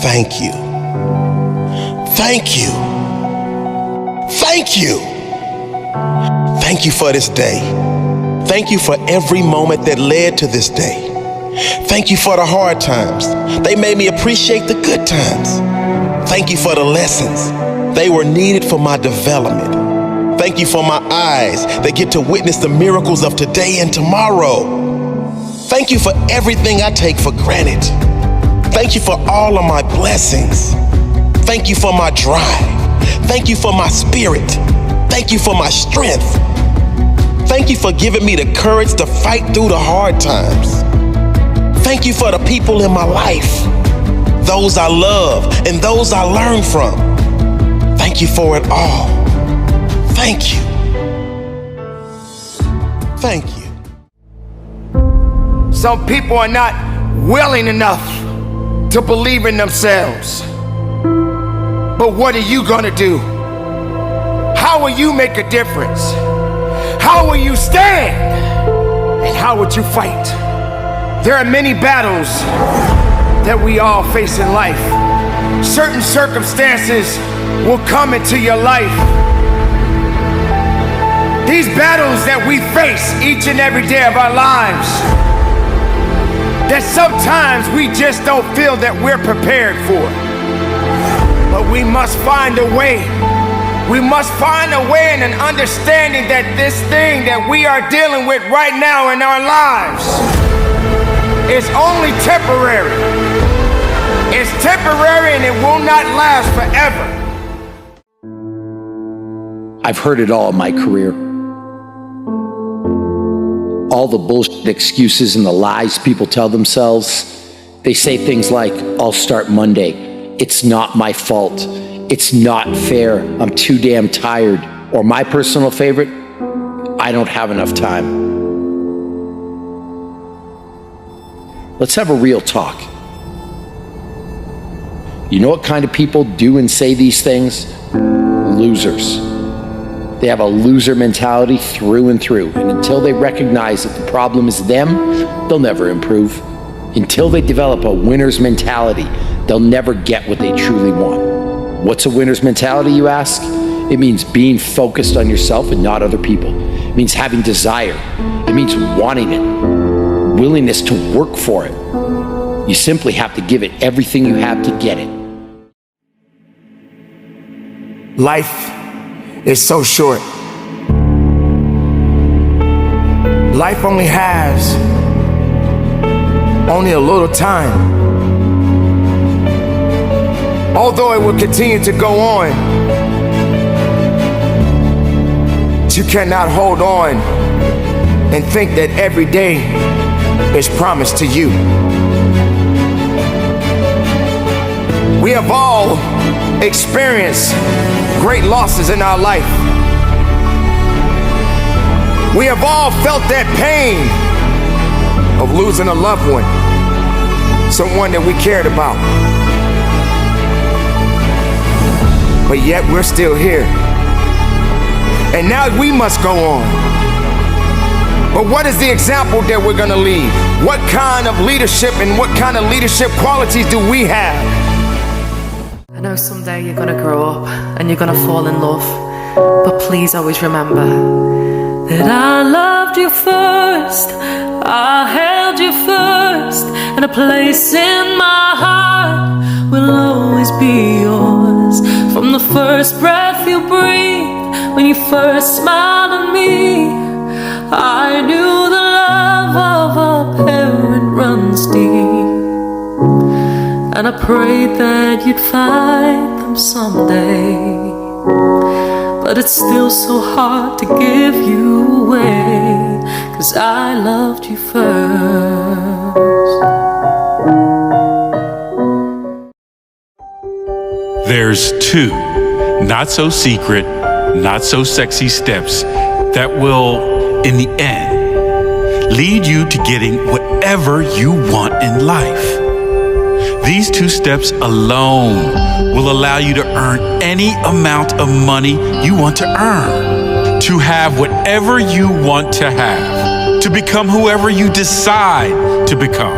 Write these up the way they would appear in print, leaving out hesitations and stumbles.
thank you. Thank you. Thank you. Thank you for this day. Thank you for every moment that led to this day. Thank you for the hard times. They made me appreciate the good times. Thank you for the lessons. They were needed for my development. Thank you for my eyes that get to witness the miracles of today and tomorrow. Thank you for everything I take for granted. Thank you for all of my blessings. Thank you for my drive. Thank you for my spirit. Thank you for my strength. Thank you for giving me the courage to fight through the hard times. Thank you for the people in my life, those I love and those I learn from. Thank you for it all. Thank you. Thank you. Some people are not willing enough to believe in themselves. But what are you gonna do? How will you make a difference? How will you stand? And how would you fight? There are many battles that we all face in life. Certain circumstances will come into your life. These battles that we face each and every day of our lives, that sometimes we just don't feel that we're prepared for. But we must find a way. We must find a way and an understanding that this thing that we are dealing with right now in our lives is only temporary. It's temporary and it will not last forever. I've heard it all in my career. All the bullshit excuses and the lies people tell themselves. They say things like, I'll start Monday. It's not my fault. It's not fair. I'm too damn tired. Or my personal favorite, I don't have enough time. Let's have a real talk. You know what kind of people do and say these things? Losers. They have a loser mentality through and through. And until they recognize that the problem is them, they'll never improve. Until they develop a winner's mentality, they'll never get what they truly want. What's a winner's mentality, you ask? It means being focused on yourself and not other people. It means having desire. It means wanting it. Willingness to work for it. You simply have to give it everything you have to get it. Life is so short. Life only has only a little time. Although it will continue to go on, you cannot hold on and think that every day is promised to you. We have all experienced great losses in our life. We have all felt that pain of losing a loved one, someone that we cared about. But yet we're still here. And now we must go on. But what is the example that we're gonna leave? What kind of leadership and what kind of leadership qualities do we have? I know someday you're gonna grow up and you're gonna fall in love, but please always remember that I loved you first, I held you first, and a place in my heart will always be yours. From the first breath you breathe, when you first smiled at me, I knew the love of a parent runs deep. And I prayed that you'd find them someday, but it's still so hard to give you away, 'cause I loved you first. There's two not so secret, not so sexy steps that will, in the end, lead you to getting whatever you want in life. These two steps alone will allow you to earn any amount of money you want to earn, to have whatever you want to have, to become whoever you decide to become,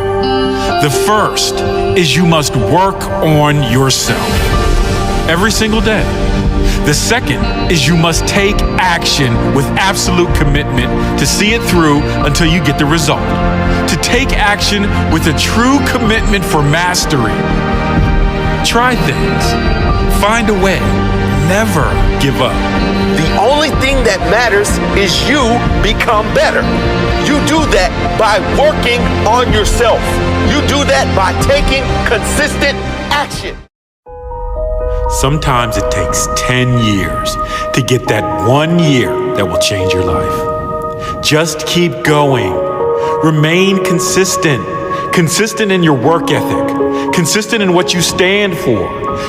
The first is you must work on yourself every single day. The second is you must take action with absolute commitment to see it through until you get the result. To take action with a true commitment for mastery. Try things. Find a way. Never give up. The only thing that matters is you become better. You do that by working on yourself. You do that by taking consistent action. Sometimes it takes 10 years to get that 1 year that will change your life. Just keep going. Remain consistent. Consistent in your work ethic. Consistent in what you stand for.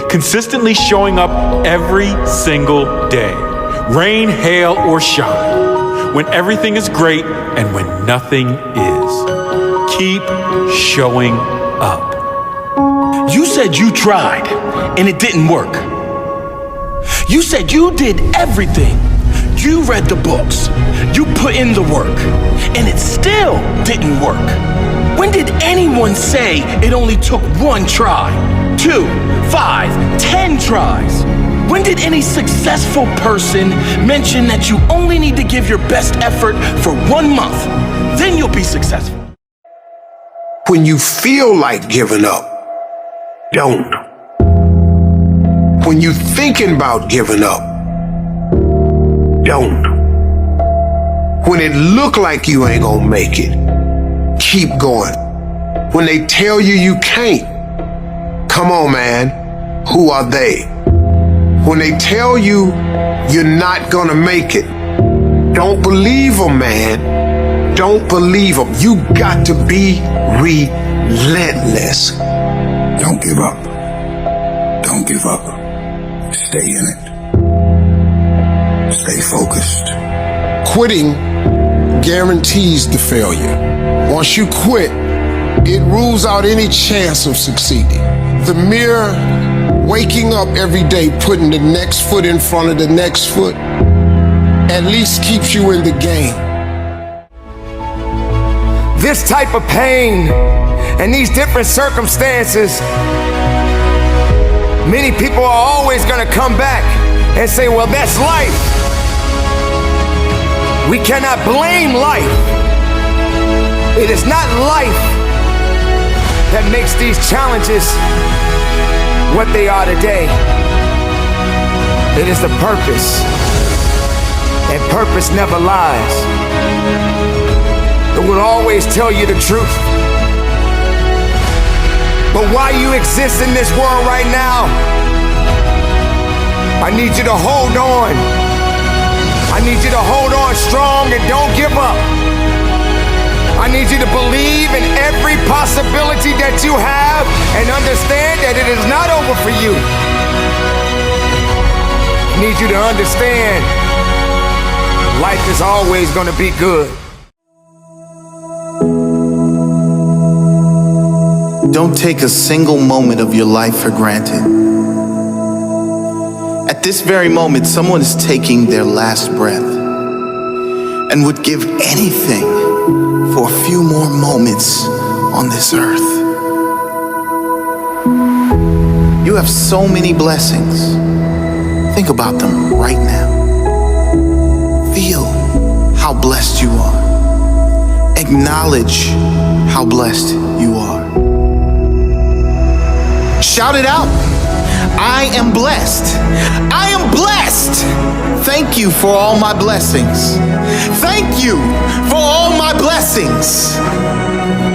Consistently showing up every single day. Rain, hail, or shine. When everything is great and when nothing is. Keep showing up. You said you tried and it didn't work. You said you did everything. You read the books. You put in the work and it still didn't work. When did anyone say it only took 1 try, 2, 5, 10 tries? When did any successful person mention that you only need to give your best effort for 1 month? Then you'll be successful. When you feel like giving up, don't. When you're thinking about giving up, don't. When it look like you ain't gonna make it, keep going. When they tell you you can't, come on, man, who are they? When they tell you you're not gonna make it, don't believe them, man. Don't believe them. You got to be relentless. Don't give up. Don't give up. Stay in it. Stay focused. Quitting guarantees the failure. Once you quit, it rules out any chance of succeeding. The mere waking up every day, putting the next foot in front of the next foot, at least keeps you in the game. This type of pain and these different circumstances, many people are always going to come back and say, well, that's life. We cannot blame life. It is not life that makes these challenges what they are today. It is the purpose, and purpose never lies. It will always tell you the truth. But while you exist in this world right now, I need you to hold on. I need you to hold on strong and don't give up. I need you to believe in every possibility that you have and understand that it is not over for you. I need you to understand life is always going to be good. Don't take a single moment of your life for granted. At this very moment, someone is taking their last breath and would give anything for a few more moments on this earth. You have so many blessings. Think about them right now. Feel how blessed you are. Acknowledge how blessed you are. Shout it out. I am blessed. I am blessed. Thank you for all my blessings. Thank you for all my blessings.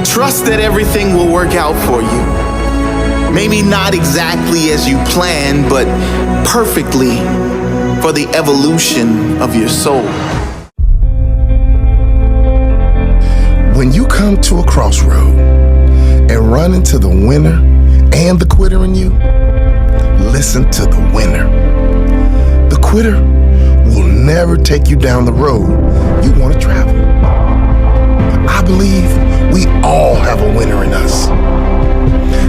Trust that everything will work out for you. Maybe not exactly as you planned, but perfectly for the evolution of your soul. When you come to a crossroad and run into the winner and the quitter in you, listen to the winner. The quitter will never take you down the road you want to travel. I believe we all have a winner in us.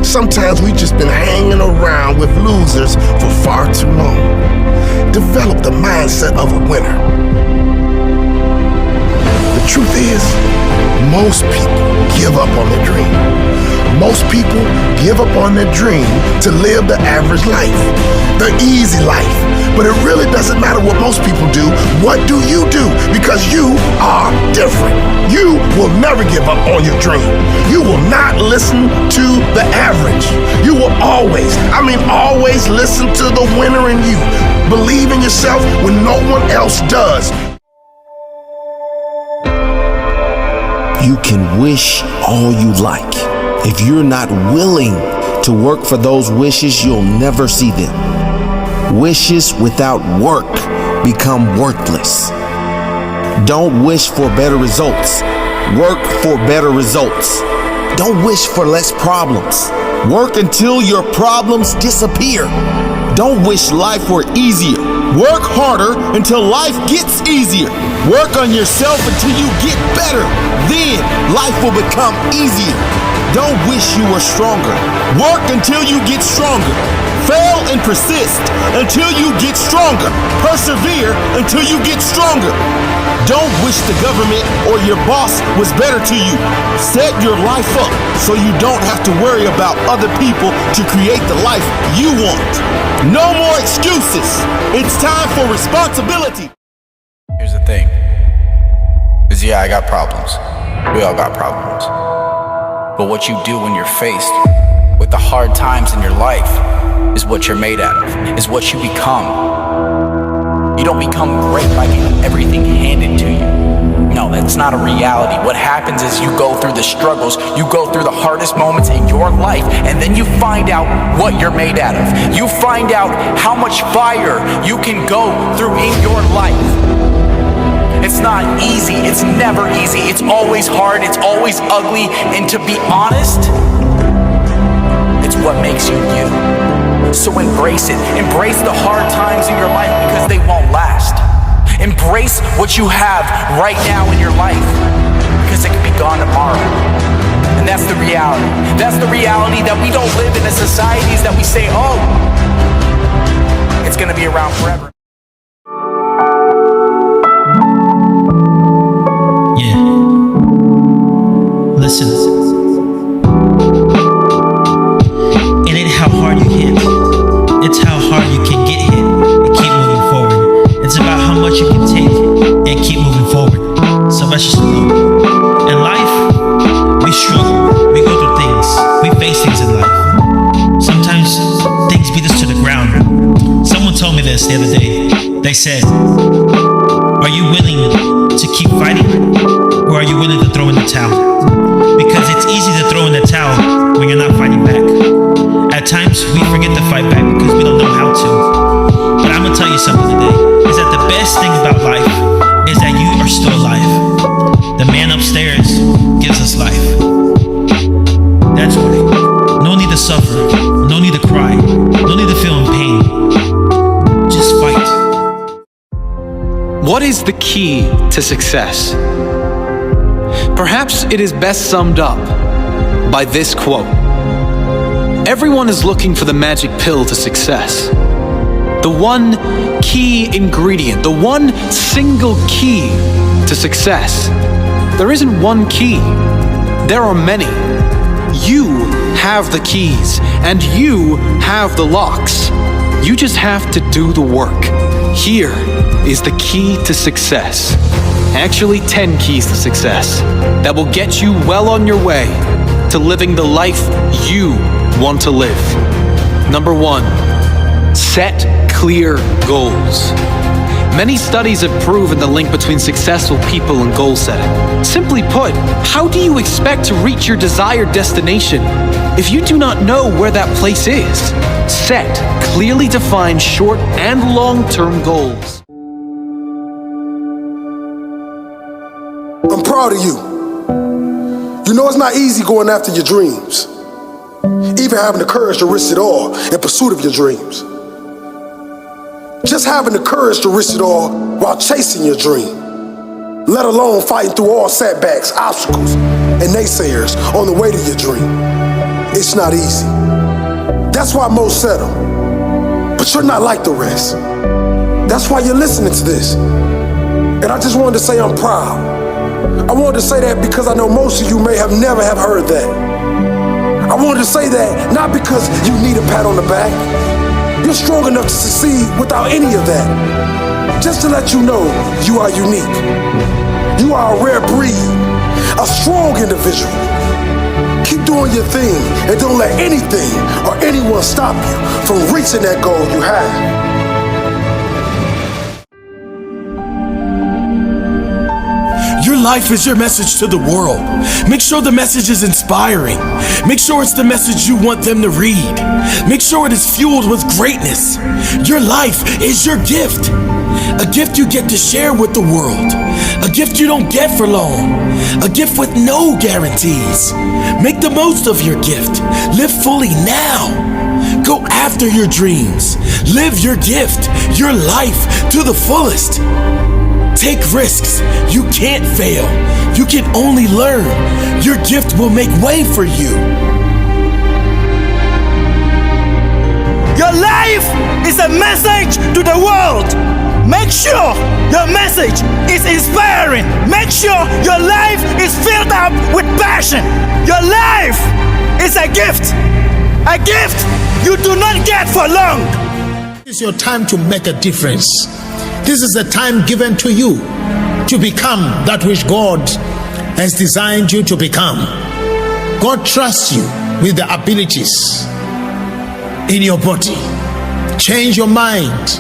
Sometimes we've just been hanging around with losers for far too long. Develop the mindset of a winner. The truth is, most people give up on their dream. Most people give up on their dream to live the average life, the easy life. But it really doesn't matter what most people do. What do you do? Because you are different. You will never give up on your dream. You will not listen to the average. You will always listen to the winner in you. Believe in yourself when no one else does. You can wish all you like. If you're not willing to work for those wishes, you'll never see them. Wishes without work become worthless. Don't wish for better results. Work for better results. Don't wish for less problems. Work until your problems disappear. Don't wish life were easier. Work harder until life gets easier. Work on yourself until you get better. Then life will become easier. Don't wish you were stronger. Work until you get stronger. Fail and persist until you get stronger. Persevere until you get stronger. Don't wish the government or your boss was better to you. Set your life up so you don't have to worry about other people to create the life you want. No more excuses. It's time for responsibility. Here's the thing. Is I got problems. We all got problems. But what you do when you're faced with the hard times in your life is what you're made out of, is what you become. You don't become great by getting everything handed to you. No, that's not a reality. What happens is you go through the struggles, you go through the hardest moments in your life, and then you find out what you're made out of. You find out how much fire you can go through in your life. It's not easy. It's never easy. It's always hard. It's always ugly. And to be honest, it's what makes you you. So embrace it. Embrace the hard times in your life because they won't last. Embrace what you have right now in your life because it can be gone tomorrow. And that's the reality. That's the reality that we don't live in the societies that we say, oh, it's going to be around forever. Listen, it ain't how hard you hit, it's how hard you can get hit and keep moving forward. It's about how much you can take and keep moving forward. So let's just know. In life, we struggle, we go through things, we face things in life. Sometimes things beat us to the ground. Someone told me this the other day. They said, are you willing to keep fighting or are you willing to throw in the towel? Because it's easy to throw in the towel when you're not fighting back. At times, we forget to fight back because we don't know how to. But I'm gonna tell you something today, is that the best thing about life is that you are still alive. The man upstairs gives us life. That's why. No need to suffer, no need to cry, no need to feel in pain. Just fight. What is the key to success? Perhaps it is best summed up by this quote. Everyone is looking for the magic pill to success. The one key ingredient, the one single key to success. There isn't one key. There are many. You have the keys and you have the locks. You just have to do the work. Here is the key to success. Actually, 10 keys to success that will get you well on your way to living the life you want to live. Number 1, set clear goals. Many studies have proven the link between successful people and goal setting. Simply put, how do you expect to reach your desired destination if you do not know where that place is? Set clearly defined short and long-term goals. I'm proud of you. You know it's not easy going after your dreams, even having the courage to risk it all in pursuit of your dreams. Just having the courage to risk it all while chasing your dream, let alone fighting through all setbacks, obstacles, and naysayers on the way to your dream. It's not easy. That's why most settle, but you're not like the rest. That's why you're listening to this. And I just wanted to say I'm proud. I wanted to say that because I know most of you may have never have heard that. I wanted to say that not because you need a pat on the back. You're strong enough to succeed without any of that. Just to let you know, you are unique. You are a rare breed, a strong individual. Keep doing your thing and don't let anything or anyone stop you from reaching that goal you have. Your life is your message to the world. Make sure the message is inspiring. Make sure it's the message you want them to read. Make sure it is fueled with greatness. Your life is your gift. A gift you get to share with the world. A gift you don't get for long. A gift with no guarantees. Make the most of your gift. Live fully now. Go after your dreams. Live your gift, your life to the fullest. Take risks. You can't fail. You can only learn. Your gift will make way for you. Your life is a message to the world. Make sure your message is inspiring. Make sure your life is filled up with passion. Your life is a gift. A gift you do not get for long. It's your time to make a difference. This is the time given to you to become that which God has designed you to become. God trusts you with the abilities in your body. Change your mind.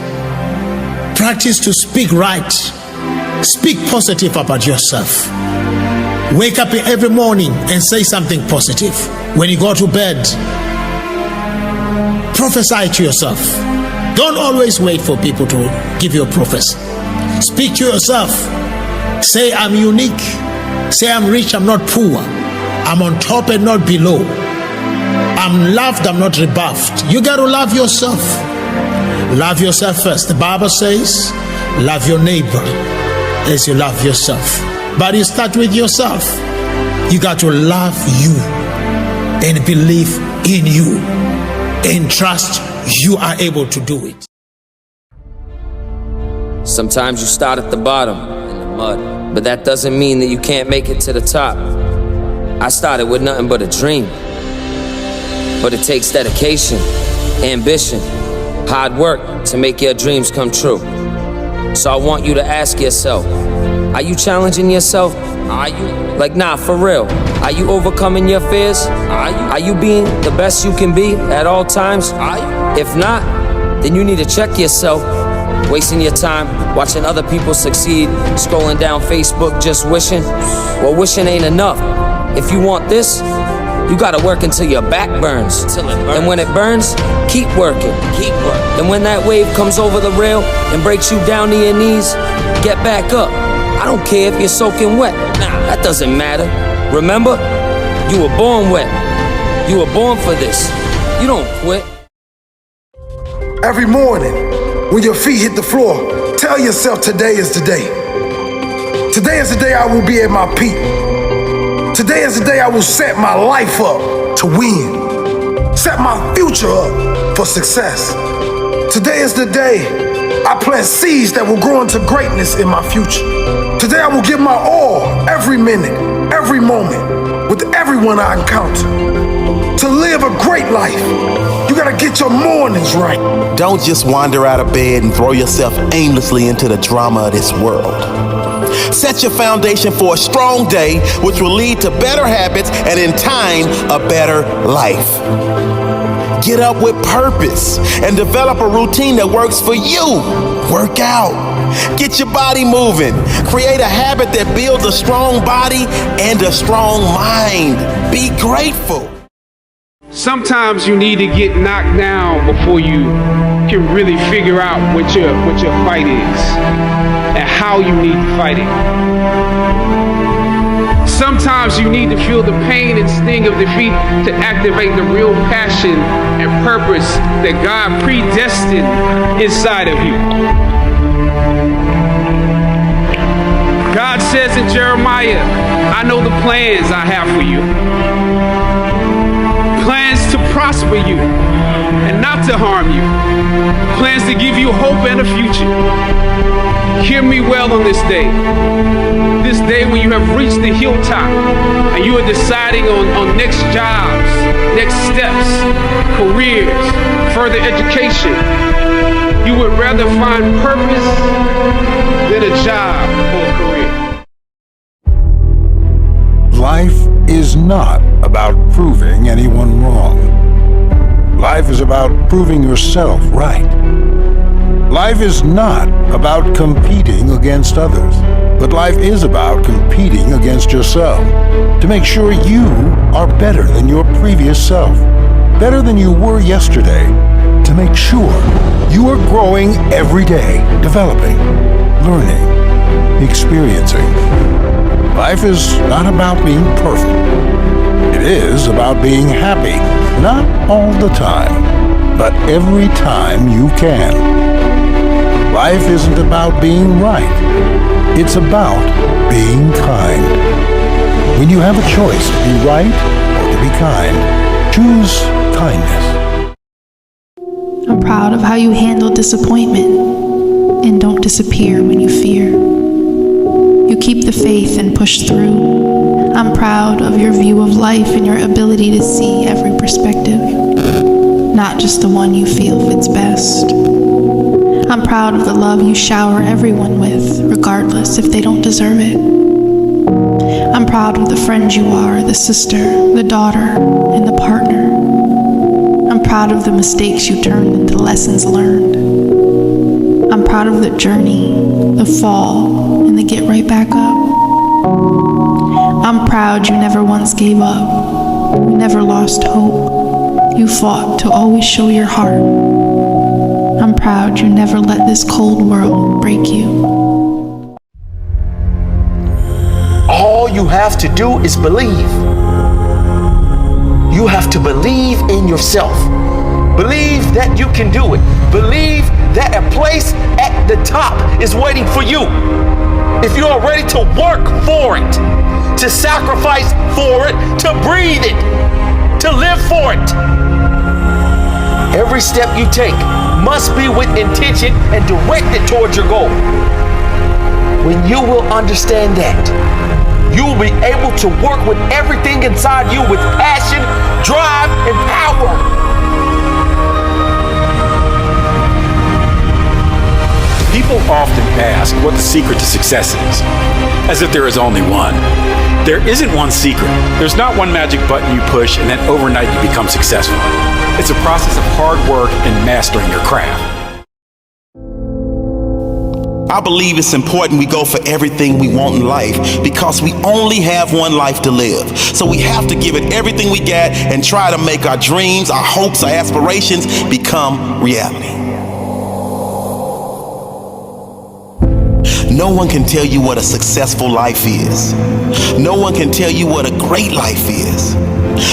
Practice to speak right. Speak positive about yourself. Wake up every morning and say something positive. When you go to bed, prophesy to yourself. Don't always wait for people to give you a prophecy. Speak to yourself. Say, I'm unique. Say, I'm rich, I'm not poor. I'm on top and not below. I'm loved, I'm not rebuffed. You got to love yourself. Love yourself first. The Bible says, love your neighbor as you love yourself. But you start with yourself. You got to love you and believe in you and trust you are able to do it. Sometimes you start at the bottom in the mud, but that doesn't mean that you can't make it to the top. I started with nothing but a dream, but it takes dedication, ambition, hard work to make your dreams come true. So I want you to ask yourself, are you challenging yourself? Are you? Like, nah, for real. Are you overcoming your fears? Are you being the best you can be at all times? If not, then you need to check yourself. Wasting your time watching other people succeed, scrolling down Facebook just wishing. Well, wishing ain't enough. If you want this, you gotta work until your back burns. And when it burns, keep working. And when that wave comes over the rail and breaks you down to your knees, get back up. I don't care if you're soaking wet. That doesn't matter. Remember, you were born wet. You were born for this. You don't quit. Every morning, when your feet hit the floor, tell yourself today is the day. Today is the day I will be at my peak. Today is the day I will set my life up to win. Set my future up for success. Today is the day I plant seeds that will grow into greatness in my future. Today I will give my all every minute, every moment, with everyone I encounter. To live a great life, you gotta get your mornings right. Don't just wander out of bed and throw yourself aimlessly into the drama of this world. Set your foundation for a strong day, which will lead to better habits and in time, a better life. Get up with purpose and develop a routine that works for you. Work out. Get your body moving. Create a habit that builds a strong body and a strong mind. Be grateful. Sometimes you need to get knocked down before you can really figure out what your fight is and how you need to fight it. Sometimes you need to feel the pain and sting of defeat to activate the real passion and purpose that God predestined inside of you. God says in Jeremiah, I know the plans I have for you. Plans to prosper you and not to harm you. Plans to give you hope and a future. Hear me well on this day. This day when you have reached the hilltop and you are deciding on next jobs, next steps, careers, further education. You would rather find purpose than a job or a career. Life is not about proving anyone wrong. Life is about proving yourself right. Life is not about competing against others, but life is about competing against yourself to make sure you are better than your previous self, better than you were yesterday, to make sure you are growing every day, developing, learning, experiencing. Life is not about being perfect. It is about being happy, not all the time, but every time you can. Life isn't about being right. It's about being kind. When you have a choice to be right or to be kind, choose kindness. I'm proud of how you handle disappointment and don't disappear when you fear. You keep the faith and push through. I'm proud of your view of life and your ability to see every perspective, not just the one you feel fits best. I'm proud of the love you shower everyone with, regardless if they don't deserve it. I'm proud of the friend you are, the sister, the daughter, and the partner. I'm proud of the mistakes you turned into lessons learned. I'm proud of the journey, the fall, and the get right back up. I'm proud you never once gave up. You never lost hope. You fought to always show your heart. I'm proud you never let this cold world break you. All you have to do is believe. You have to believe in yourself. Believe that you can do it. Believe that a place at the top is waiting for you. If you are ready to work for it, to sacrifice for it, to breathe it, to live for it. Every step you take must be with intention and directed towards your goal. When you will understand that, you will be able to work with everything inside you with passion, drive, and power. People often ask what the secret to success is, as if there is only one. There isn't one secret. There's not one magic button you push and then overnight you become successful. It's a process of hard work and mastering your craft. I believe it's important we go for everything we want in life because we only have one life to live. So we have to give it everything we got and try to make our dreams, our hopes, our aspirations become reality. No one can tell you what a successful life is. No one can tell you what a great life is.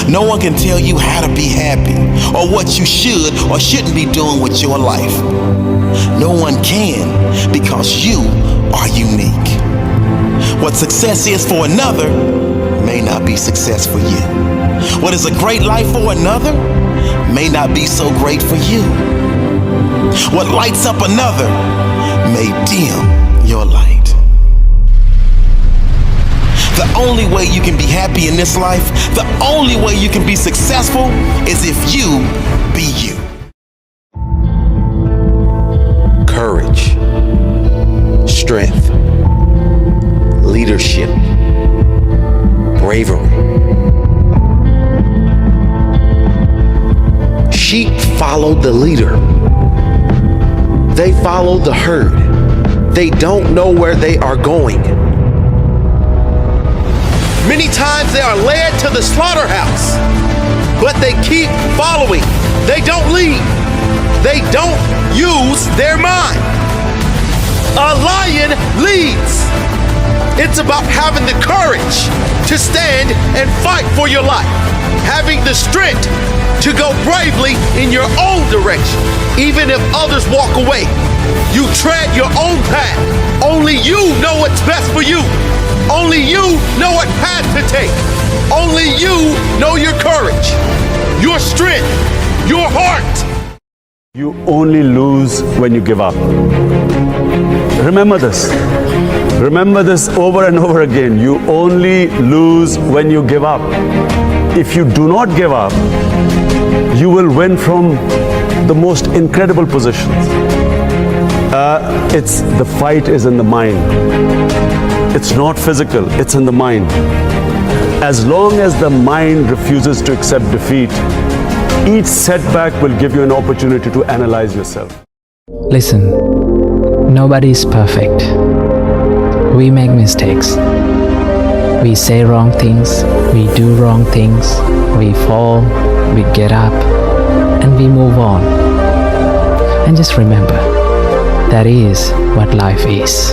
No one can tell you how to be happy or what you should or shouldn't be doing with your life. No one can because you are unique. What success is for another may not be success for you. What is a great life for another may not be so great for you. What lights up another may dim your light. The only way you can be happy in this life, the only way you can be successful is if you be you. Courage, strength, leadership, bravery. Sheep follow the leader. They follow the herd. They don't know where they are going. Many times they are led to the slaughterhouse, but they keep following. They don't leave. They don't use their mind. A lion leads. It's about having the courage to stand and fight for your life, having the strength to go bravely in your own direction, even if others walk away. You tread your own path. Only you know what's best for you. Only you know what path to take. Only you know your courage, your strength, your heart. You only lose when you give up. Remember this. Remember this over and over again. You only lose when you give up. If you do not give up, you will win from the most incredible positions. The fight is in the mind. It's not physical, it's in the mind. As long as the mind refuses to accept defeat, each setback will give you an opportunity to analyze yourself. Listen, nobody is perfect. We make mistakes. We say wrong things, we do wrong things, we fall, we get up, and we move on. And just remember, that is what life is.